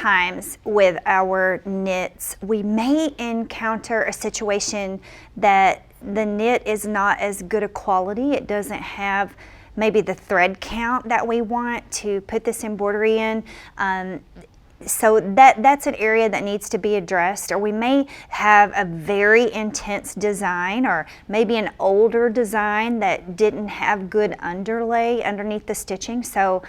times with our knits, we may encounter a situation that the knit is not as good a quality. It doesn't have maybe the thread count that we want to put this embroidery in. So that's an area that needs to be addressed. Or we may have a very intense design, or maybe an older design that didn't have good underlay underneath the stitching. So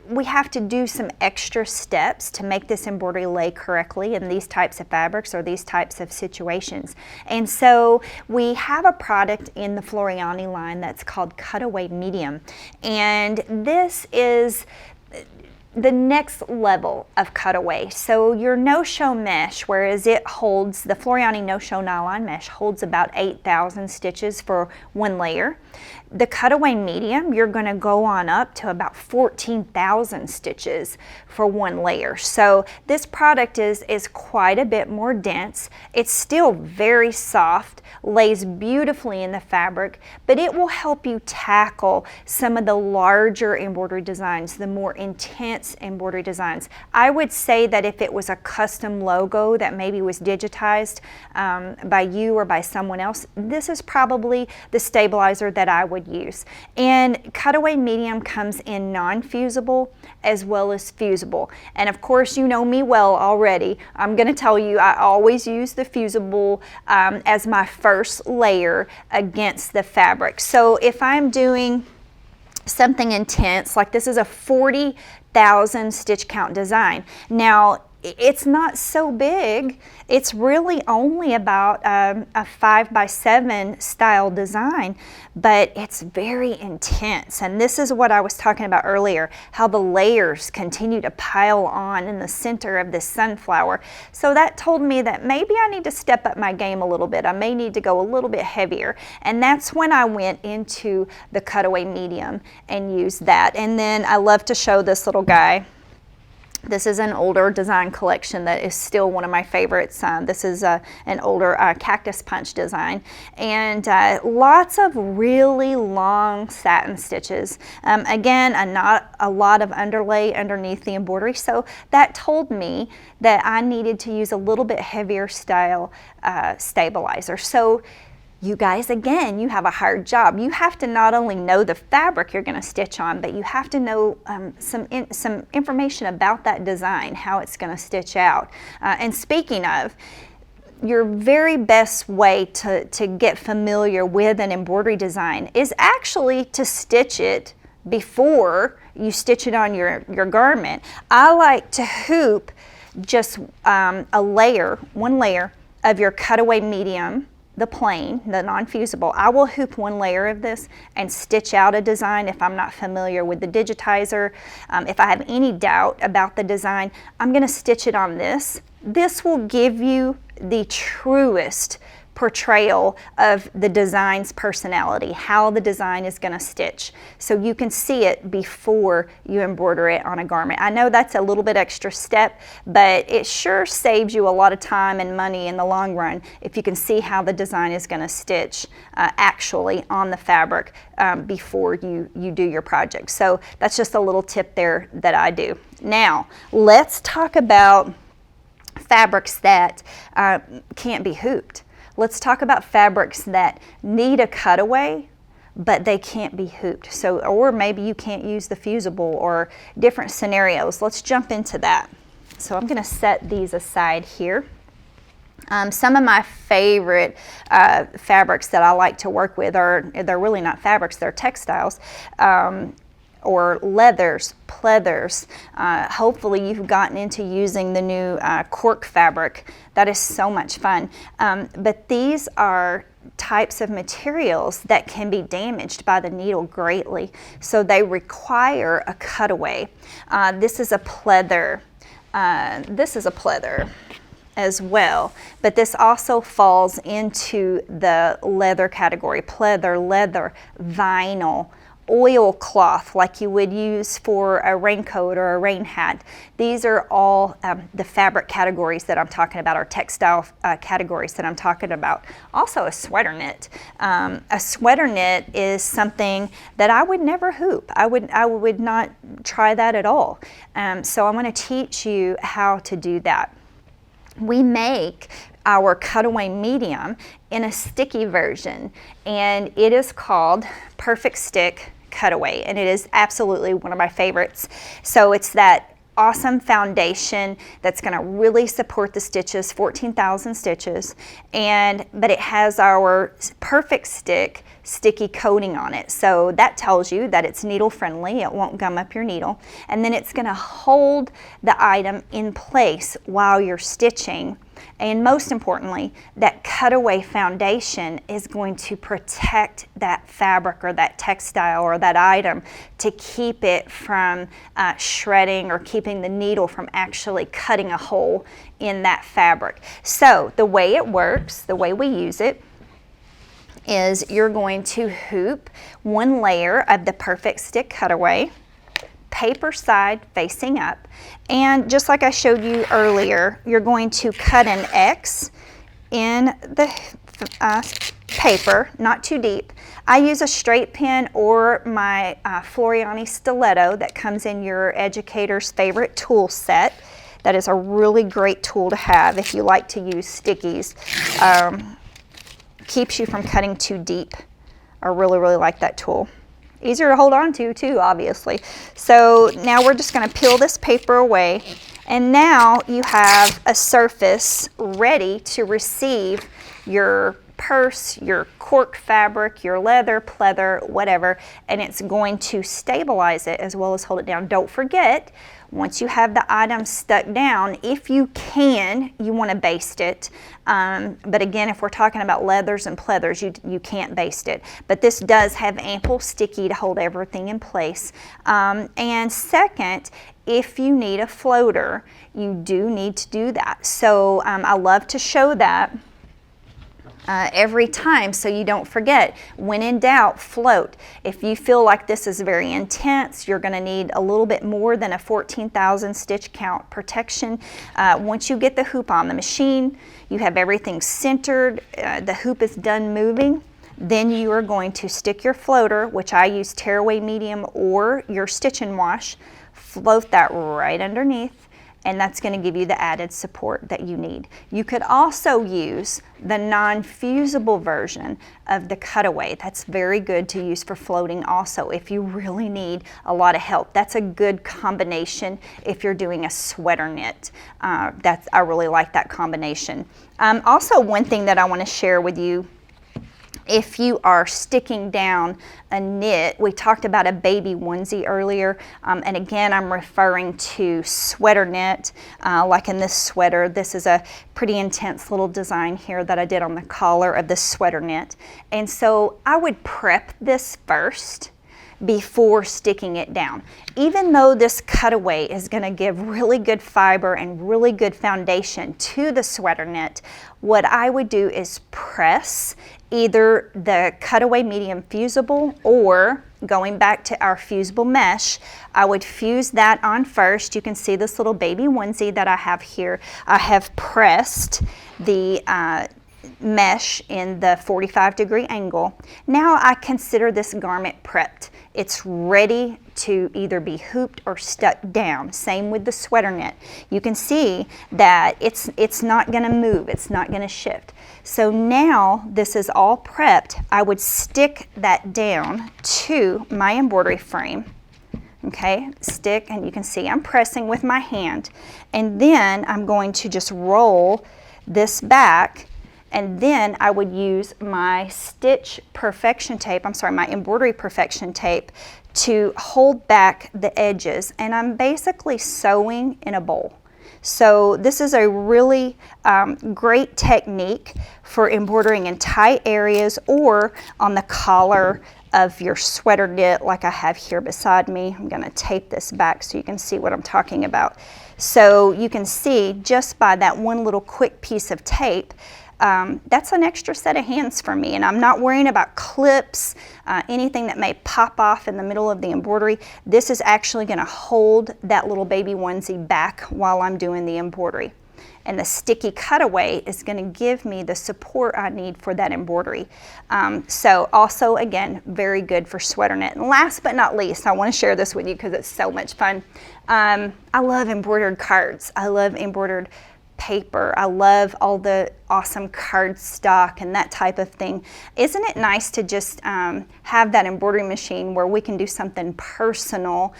we have to do some extra steps to make this embroidery lay correctly in these types of fabrics or these types of situations. And so we have a product in the Floriani line that's called Cutaway Medium. And this is the next level of cutaway. So your no-show mesh, whereas it holds, the Floriani no-show nylon mesh holds about 8,000 stitches for one layer. The Cutaway Medium, you're going to go on up to about 14,000 stitches for one layer. So this product is quite a bit more dense. It's still very soft, lays beautifully in the fabric, but it will help you tackle some of the larger embroidery designs, the more intense embroidery designs. I would say that if it was a custom logo that maybe was digitized by you or by someone else, this is probably the stabilizer that I would use. And Cutaway Medium comes in non-fusible as well as fusible. And of course, you know me well already. I'm going to tell you I always use the fusible as my first layer against the fabric. So if I'm doing something intense, like this is a 40,000 stitch count design. Now, it's not so big. It's really only about a 5x7 style design, but it's very intense. And this is what I was talking about earlier, how the layers continue to pile on in the center of this sunflower. So that told me that maybe I need to step up my game a little bit. I may need to go a little bit heavier. And that's when I went into the Cutaway Medium and used that. And then I love to show this little guy. This is an older design collection that is still one of my favorites. This is an older cactus punch design, and lots of really long satin stitches. Again, not a lot of underlay underneath the embroidery, so that told me that I needed to use a little bit heavier style stabilizer. So you guys, again, you have a hard job. You have to not only know the fabric you're going to stitch on, but you have to know some information about that design, how it's going to stitch out. And speaking of, your very best way to get familiar with an embroidery design is actually to stitch it before you stitch it on your garment. I like to hoop just one layer of your Cutaway Medium, the plain, the non-fusible. I will hoop one layer of this and stitch out a design if I'm not familiar with the digitizer. If I have any doubt about the design, I'm going to stitch it on this. This will give you the truest portrayal of the design's personality, how the design is going to stitch. So you can see it before you embroider it on a garment. I know that's a little bit extra step, but it sure saves you a lot of time and money in the long run if you can see how the design is going to stitch actually on the fabric before you do your project. So that's just a little tip there that I do. Now, let's talk about fabrics that can't be hooped. Let's talk about fabrics that need a cutaway, but they can't be hooped. So, or maybe you can't use the fusible, or different scenarios. Let's jump into that. So I'm going to set these aside here. Some of my favorite fabrics that I like to work with they're really not fabrics, they're textiles. Or leathers, pleathers. Hopefully you've gotten into using the new cork fabric. That is so much fun. But these are types of materials that can be damaged by the needle greatly. So they require a cutaway. This is a pleather. This is a pleather as well, but this also falls into the leather category. Pleather, leather, vinyl. oil cloth like you would use for a raincoat or a rain hat. These are all the fabric categories that I'm talking about, or textile categories that I'm talking about. Also a sweater knit. A sweater knit is something that I would never hoop. I would not try that at all. So I'm going to teach you how to do that. We make our cutaway medium in a sticky version, and it is called Perfect Stick Cutaway, and it is absolutely one of my favorites. So it's that awesome foundation that's going to really support the stitches, 14,000 stitches, but it has our Perfect Stick sticky coating on it. So that tells you that it's needle friendly, it won't gum up your needle, and then it's going to hold the item in place while you're stitching. And most importantly, that cutaway foundation is going to protect that fabric or that textile or that item to keep it from shredding or keeping the needle from actually cutting a hole in that fabric. So the way it works, the way we use it, is you're going to hoop one layer of the Perfect Stick Cutaway, paper side facing up, and just like I showed you earlier, you're going to cut an X in the paper, not too deep. I use a straight pin or my Floriani stiletto that comes in your educator's favorite tool set. That is a really great tool to have if you like to use stickies. Keeps you from cutting too deep. I really, really like that tool. Easier to hold on to too, obviously. So now we're just going to peel this paper away, and now you have a surface ready to receive your purse, your cork fabric, your leather, pleather, whatever, and it's going to stabilize it as well as hold it down. Don't forget, once you have the item stuck down, if you can, you want to baste it. But again, if we're talking about leathers and pleathers, you can't baste it. But this does have ample sticky to hold everything in place. And second, if you need a floater, you do need to do that. So I love to show that every time so you don't forget. When in doubt, float. If you feel like this is very intense, you're going to need a little bit more than a 14,000 stitch count protection. Once you get the hoop on the machine, you have everything centered, the hoop is done moving, then you are going to stick your floater, which I use tearaway medium or your stitch and wash, float that right underneath, and that's going to give you the added support that you need. You could also use the non-fusible version of the Cutaway. That's very good to use for floating also if you really need a lot of help. That's a good combination if you're doing a sweater knit. I really like that combination. Also, one thing that I want to share with you, if you are sticking down a knit, we talked about a baby onesie earlier, and again I'm referring to sweater knit, like in this sweater. This is a pretty intense little design here that I did on the collar of this sweater knit, and so I would prep this first before sticking it down. Even though this Cutaway is going to give really good fiber and really good foundation to the sweater knit, what I would do is press either the Cutaway medium fusible, or going back to our fusible mesh, I would fuse that on first. You can see this little baby onesie that I have here. I have pressed the mesh in the 45-degree angle. Now I consider this garment prepped. It's ready to either be hooped or stuck down. Same with the sweater knit. You can see that it's not going to move, it's not going to shift. So now this is all prepped. I would stick that down to my embroidery frame. Okay, stick, and you can see I'm pressing with my hand, and then I'm going to just roll this back, and then I would use my stitch perfection tape, my embroidery perfection tape, to hold back the edges, and I'm basically sewing in a bowl. So this is a really great technique for embroidering in tight areas or on the collar of your sweater knit like I have here beside me. I'm going to tape this back so you can see what I'm talking about. So you can see just by that one little quick piece of tape, that's an extra set of hands for me, and I'm not worrying about clips, anything that may pop off in the middle of the embroidery. This is actually going to hold that little baby onesie back while I'm doing the embroidery. And the sticky cutaway is going to give me the support I need for that embroidery. So also, again, very good for sweater knit. And last but not least, I want to share this with you because it's so much fun. I love embroidered cards. I love embroidered paper. I love all the awesome cardstock and that type of thing. Isn't it nice to just have that embroidery machine where we can do something personal?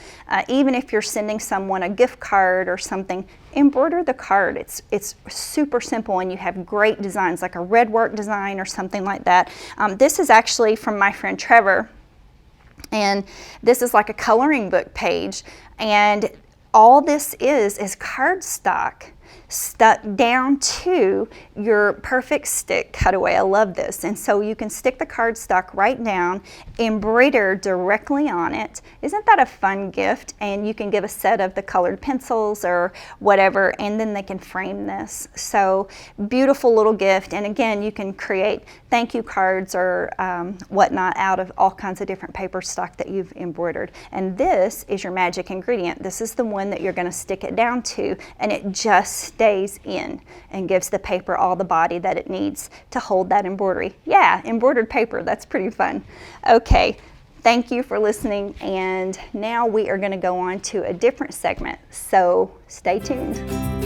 Even if you're sending someone a gift card or something, embroider the card. It's super simple, and you have great designs like a red work design or something like that. This is actually from my friend Trevor, and this is like a coloring book page, and all this is cardstock stuck down to your perfect stick cutaway. I love this. And so you can stick the cardstock right down, embroider directly on it. Isn't that a fun gift? And you can give a set of the colored pencils or whatever, and then they can frame this. So beautiful little gift. And again, you can create thank you cards or whatnot out of all kinds of different paper stock that you've embroidered. And this is your magic ingredient. This is the one that you're going to stick it down to, and it just stays in and gives the paper all the body that it needs to hold that embroidery. Yeah, embroidered paper, that's pretty fun. Okay, thank you for listening, and now we are going to go on to a different segment, so stay tuned.